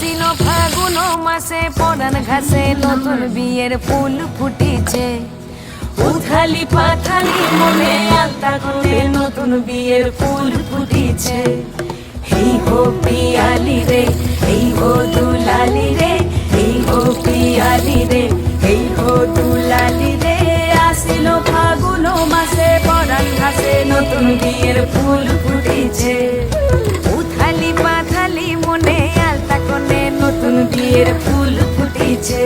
আসিল ফাগুন মাসে পরান ঘাসে নতুন বিয়ের ফুল ফুটিছে। উথালি পাথালি মনে আলতা করে নতুন বিয়ের ফুল ফুটিছে। এই হো পিয়ালি রে, এই হো দুলালি রে, এই হো পিয়ালি রে, এই হো দুলালি রে। আসিল ফাগুন মাসে পরান ঘাসে নতুন বিয়ের ফুল ফুটিছে। উথালি পাথালি মনে আলতা করে নতুন বিয়ের ফুল ফুটিছে।